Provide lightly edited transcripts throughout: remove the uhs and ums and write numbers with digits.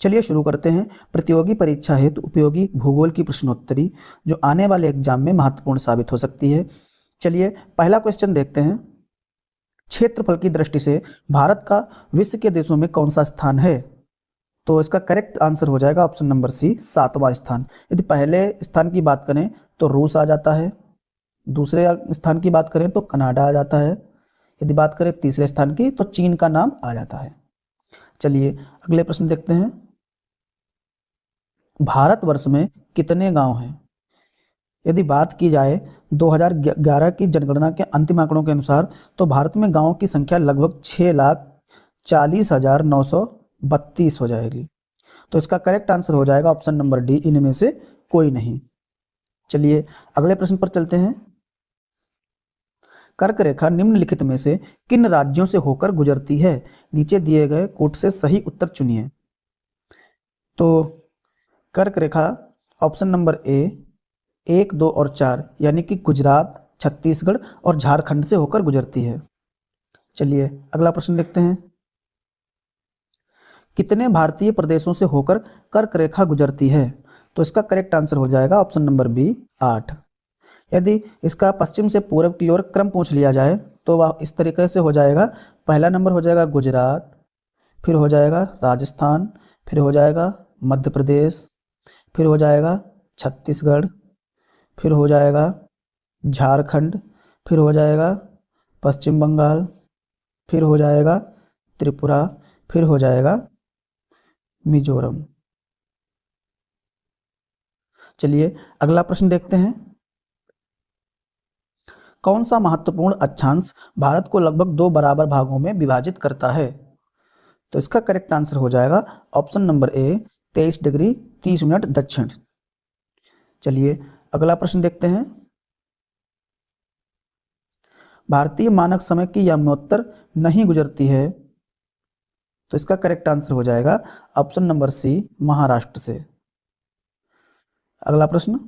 चलिए शुरू करते हैं प्रतियोगी परीक्षा हेतु उपयोगी भूगोल की प्रश्नोत्तरी, जो आने वाले एग्जाम में महत्वपूर्ण साबित हो सकती है। चलिए पहला क्वेश्चन देखते हैं। क्षेत्रफल की दृष्टि से भारत का विश्व के देशों में कौन सा स्थान है? तो इसका करेक्ट आंसर हो जाएगा ऑप्शन नंबर सी, 7वां स्थान। यदि पहले स्थान की बात करें तो रूस आ जाता है, दूसरे स्थान की बात करें तो कनाडा आ जाता है, यदि बात करें तीसरे स्थान की तो चीन का नाम आ जाता है। चलिए अगले प्रश्न देखते हैं। भारतवर्ष में कितने गांव हैं? यदि बात की जाए 2011 की जनगणना के अंतिम आंकड़ों के अनुसार तो भारत में गांवों की संख्या लगभग 6,40,932 हो जाएगी। तो इसका करेक्ट आंसर हो जाएगा ऑप्शन नंबर डी, इनमें से कोई नहीं। चलिए अगले प्रश्न पर चलते हैं। कर्क रेखा निम्नलिखित में से किन राज्यों से होकर गुजरती है? नीचे दिए गए कोट से सही उत्तर चुनिए। तो कर्क रेखा ऑप्शन नंबर ए 1, 2 और 4 यानी कि गुजरात, छत्तीसगढ़ और झारखंड से होकर गुजरती है। चलिए अगला प्रश्न देखते हैं। कितने भारतीय प्रदेशों से होकर कर्क रेखा गुजरती है? तो इसका करेक्ट आंसर हो जाएगा ऑप्शन नंबर बी, 8। यदि इसका पश्चिम से पूर्व की ओर क्रम पूछ लिया जाए तो वह इस तरीके से हो जाएगा। पहला नंबर हो जाएगा गुजरात, फिर हो जाएगा राजस्थान, फिर हो जाएगा मध्य प्रदेश, फिर हो जाएगा छत्तीसगढ़, फिर हो जाएगा झारखंड, फिर हो जाएगा पश्चिम बंगाल, फिर हो जाएगा त्रिपुरा, फिर हो जाएगा मिजोरम। चलिए अगला प्रश्न देखते हैं। कौन सा महत्वपूर्ण अक्षांश भारत को लगभग 2 बराबर भागों में विभाजित करता है? तो इसका करेक्ट आंसर हो जाएगा ऑप्शन नंबर ए, 23 डिग्री 30 मिनट दक्षिण। चलिए अगला प्रश्न देखते हैं। भारतीय मानक समय की याम्योत्तर नहीं गुजरती है, तो इसका करेक्ट आंसर हो जाएगा ऑप्शन नंबर सी, महाराष्ट्र से। अगला प्रश्न।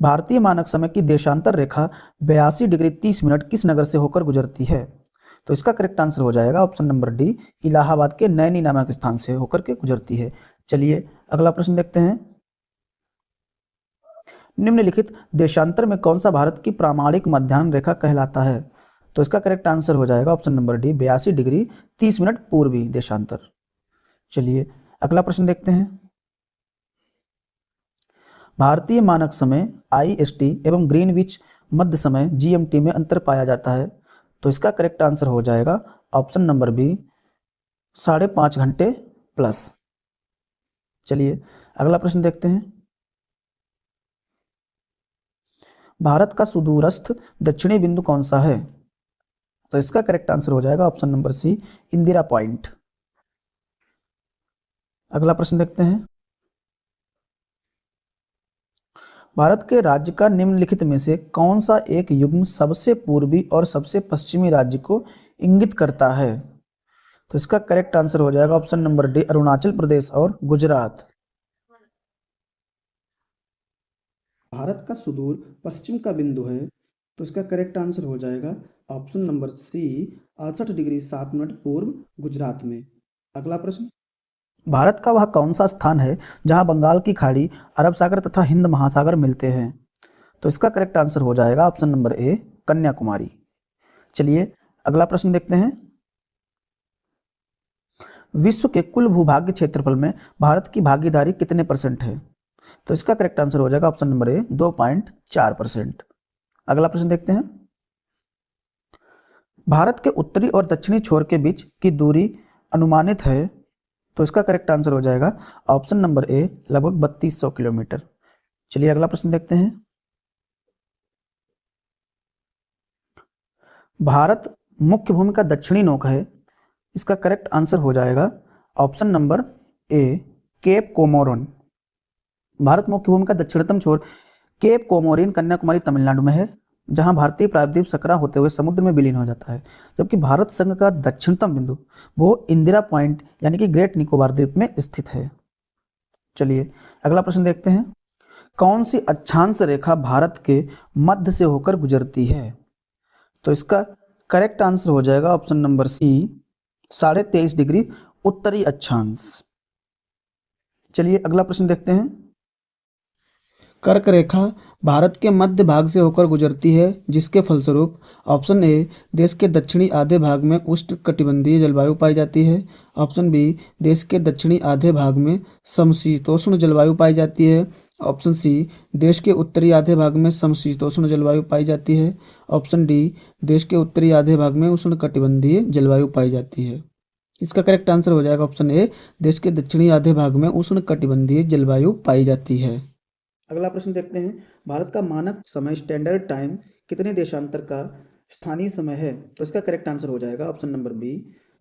भारतीय मानक समय की देशांतर रेखा 82 डिग्री 30 मिनट किस नगर से होकर गुजरती है? तो इसका करेक्ट आंसर हो जाएगा ऑप्शन नंबर डी, इलाहाबाद के नैनी नामक स्थान से होकर के गुजरती है। चलिए अगला प्रश्न देखते हैं। निम्नलिखित देशांतर में कौन सा भारत की प्रामाणिक मध्याह्न रेखा कहलाता है? तो इसका करेक्ट आंसर हो जाएगा option number D, 82 degree 30 minute पूर्वी देशांतर। चलिए अगला प्रश्न देखते हैं। भारतीय मानक समय IST एवं ग्रीनविच मध्य समय GMT में अंतर पाया जाता है, तो इसका करेक्ट आंसर हो जाएगा ऑप्शन नंबर बी, 5.5 घंटे प्लस। चलिए अगला प्रश्न देखते हैं। भारत का सुदूरस्थ दक्षिणी बिंदु कौन सा है? तो इसका करेक्ट आंसर हो जाएगा option number c, Indira point. अगला प्रश्न देखते हैं। भारत के राज्य का निम्नलिखित में से कौन सा एक युग्म सबसे पूर्वी और सबसे पश्चिमी राज्य को इंगित करता है? तो इसका करेक्ट आंसर हो जाएगा option number D, Arunachal Pradesh और गुजरात। भारत का सुदूर पश्चिम का बिंदु है, तो इसका करेक्ट आंसर हो जाएगा option number c, 68 degree 7 minute पूर्व गुजरात में। अगला प्रश्न। भारत का वह कौन सा स्थान है जहां बंगाल की खाड़ी, अरब सागर तथा हिंद महासागर मिलते हैं? तो इसका करेक्ट आंसर हो जाएगा ऑप्शन नंबर ए, कन्याकुमारी। चलिए अगला प्रश्न देखते हैं। विश्व के कुल भूभाग्य क्षेत्रफल में भारत की भागीदारी कितने % है? तो इसका करेक्ट आंसर हो जाएगा ऑप्शन नंबर ए, 2.4%। अगला प्रश्न देखते हैं। भारत के उत्तरी और दक्षिणी छोर के बीच की दूरी अनुमानित है, तो इसका करेक्ट आंसर हो जाएगा ऑप्शन नंबर ए, लगभग 3200 किलोमीटर। चलिए अगला प्रश्न देखते हैं। भारत मुख्य भूमि का दक्षिणी नोक है, इसका करेक्ट आंसर हो जाएगा option number A, Cape Comorin. Bharat मुख्य भूमि का दक्षिणतम छोर केप कोमोरिन कन्याकुमारी तमिलनाडु में है, जहां भारतीय प्रायद्वीप सकरा होते हुए समुद्र में विलीन हो जाता है। जबकि भारत संघ का दक्षिणतम बिंदु वो इंदिरा पॉइंट यानी कि ग्रेट निकोबार द्वीप में स्थित है। चलिए अगला प्रश्न देखते हैं। कौन सी अक्षांश रेखा भारत के मध्य से होकर गुजरती है? तो इसका करेक्ट आंसर हो जाएगा ऑप्शन नंबर सी, 23.5 डिग्री उत्तरी अक्षांश। चलिए अगला प्रश्न देखते हैं। कर्क रेखा भारत के मध्य भाग से होकर गुजरती है, जिसके फलस्वरूप ऑप्शन ए देश के दक्षिणी आधे भाग में उष्णकटिबंधीय जलवायु पाई जाती है, ऑप्शन बी देश के दक्षिणी आधे भाग में समशीतोष्ण जलवायु पाई जाती है, ऑप्शन सी देश के उत्तरी आधे भाग में समशीतोष्ण जलवायु पाई जाती है, ऑप्शन डी देश के उत्तरी आधे भाग में उष्णकटिबंधीय जलवायु पाई जाती है। इसका करेक्ट आंसर हो जाएगा ऑप्शन ए, देश के दक्षिणी आधे भाग में उष्णकटिबंधीय जलवायु पाई जाती है। अगला प्रश्न देखते हैं। भारत का मानक समय स्टैंडर्ड टाइम कितने देशांतर का स्थानीय समय है? तो इसका करेक्ट आंसर हो जाएगा ऑप्शन नंबर बी,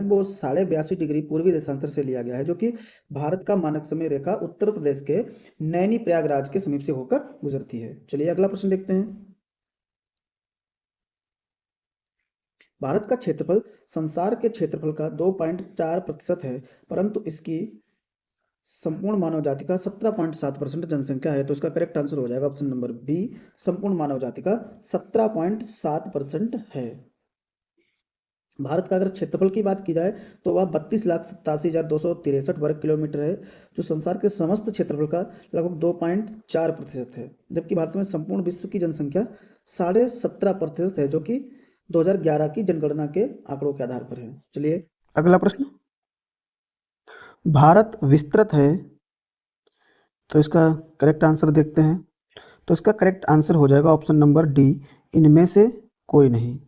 वो 82.5 डिग्री पूर्वी देशांतर से लिया गया है, जो कि भारत का मानक समय रेखा उत्तर प्रदेश के नैनी प्रयागराज के समीप से होकर गुजरती है। चलिए अगला प्रश्न देखते हैं। भारत का क्षेत्रफल संसार के क्षेत्रफल का 2.4% है, परंतु इसकी संपूर्ण मानव जाति का 17.7% जनसंख्या है। तो इसका करेक्ट आंसर हो जाएगा ऑप्शन नंबर बी, संपूर्ण मानव जाति का 17.7% है। भारत का अगर क्षेत्रफल की बात की जाए तो वह 32,87,263 वर्ग किलोमीटर है, जो संसार के समस्त क्षेत्रफल का लगभग 2.4% है। जबकि भारत में संपूर्ण विश्व की जनसंख्या 17.5% है, जो कि 2011 की जनगणना के आंकड़ों के आधार पर है। चलिए अगला प्रश्न। भारत विस्तृत है, तो इसका करेक्ट आंसर देखते हैं। तो इसका करेक्ट आंसर हो जाएगा ऑप्शन नंबर डी, इनमें से कोई नहीं।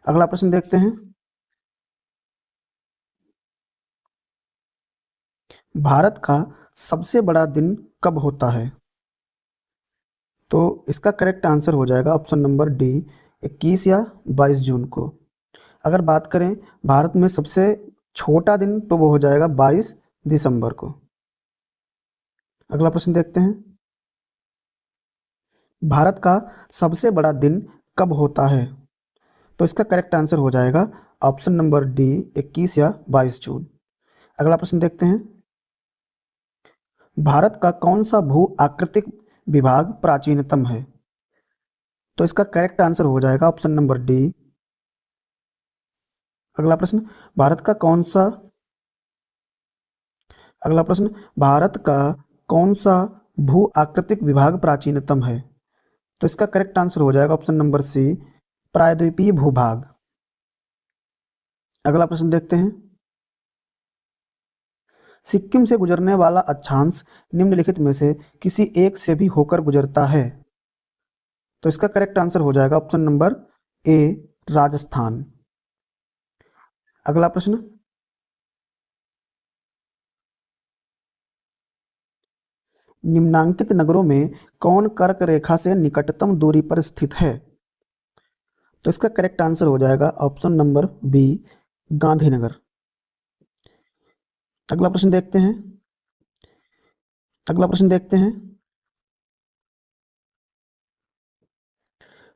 अगला प्रश्न देखते हैं। भारत का सबसे बड़ा दिन कब होता है? तो इसका करेक्ट आंसर हो जाएगा ऑप्शन नंबर डी, 21 या 22 जून को। अगर बात करें भारत में सबसे छोटा दिन, तो वो हो जाएगा 22 दिसंबर को। अगला प्रश्न देखते हैं। भारत का सबसे बड़ा दिन कब होता है? तो इसका करेक्ट आंसर हो जाएगा ऑप्शन नंबर डी, 21 या 22 जून। अगला प्रश्न देखते हैं। भारत का कौन सा भू आकृतिक विभाग प्राचीनतम है? तो इसका करेक्ट आंसर हो जाएगा ऑप्शन नंबर डी। अगला प्रश्न, भारत का कौन सा भू आकृतिक विभाग प्राचीनतम है? तो इसका करेक्ट आंसर हो जाएगा ऑप्शन नंबर सी, प्रायद्वीपीय भूभाग। अगला प्रश्न देखते हैं। सिक्किम से गुजरने वाला अक्षांश निम्नलिखित में से किसी एक से भी होकर गुजरता है? तो इसका करेक्ट आंसर हो जाएगा ऑप्शन नंबर ए, राजस्थान। अगला प्रश्न। निम्नांकित नगरों में कौन कर्क रेखा से निकटतम दूरी पर स्थित है? तो इसका करेक्ट आंसर हो जाएगा ऑप्शन नंबर बी, गांधीनगर। अगला प्रश्न देखते हैं।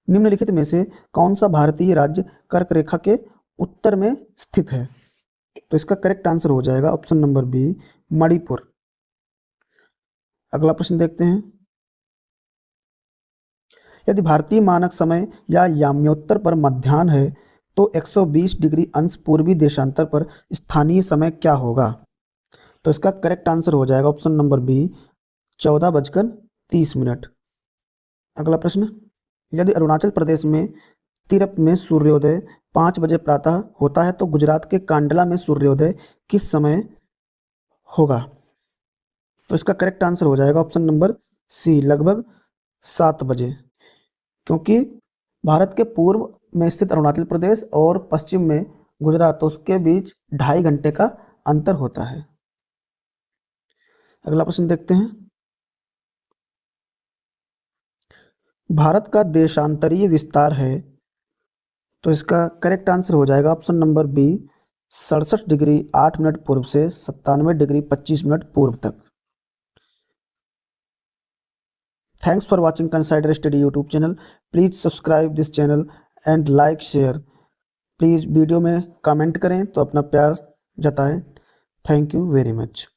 निम्नलिखित में से कौन सा भारतीय राज्य कर्क रेखा के उत्तर में स्थित है? तो इसका करेक्ट आंसर हो जाएगा ऑप्शन नंबर बी, मणिपुर। अगला प्रश्न देखते हैं। यदि भारतीय मानक समय या याम्योत्तर पर मध्याह्न है, तो 120 डिग्री अंश पूर्वी देशांतर पर स्थानीय समय क्या होगा? तो इसका करेक्ट आंसर हो जाएगा ऑप्शन नंबर बी, 14:30। अगला प्रश्न। यदि अरुणाचल प्रदेश में तिरप में सूर्योदय 5 बजे प्रातः होता है, तो गुजरात के कांडला में सूर्योदय किस समय होगा? तो इसका करेक्ट आंसर हो जाएगा ऑप्शन नंबर सी, लगभग 7 बजे, क्योंकि भारत के पूर्व में स्थित अरुणाचल प्रदेश और पश्चिम में गुजरात, तो उसके बीच 2.5 घंटे का अंतर होता है। अगला प्रश्न देखते हैं। भारत का देशांतरीय विस्तार है, तो इसका करेक्ट आंसर हो जाएगा option number b, 67 degree 8 minute पूर्व से 97 डिग्री 25 मिनट पूर्व तक। Thanks for watching Consider Study YouTube channel. Please subscribe this channel and like, share. Please video में कमेंट करें तो अपना प्यार जताएं। Thank you very much.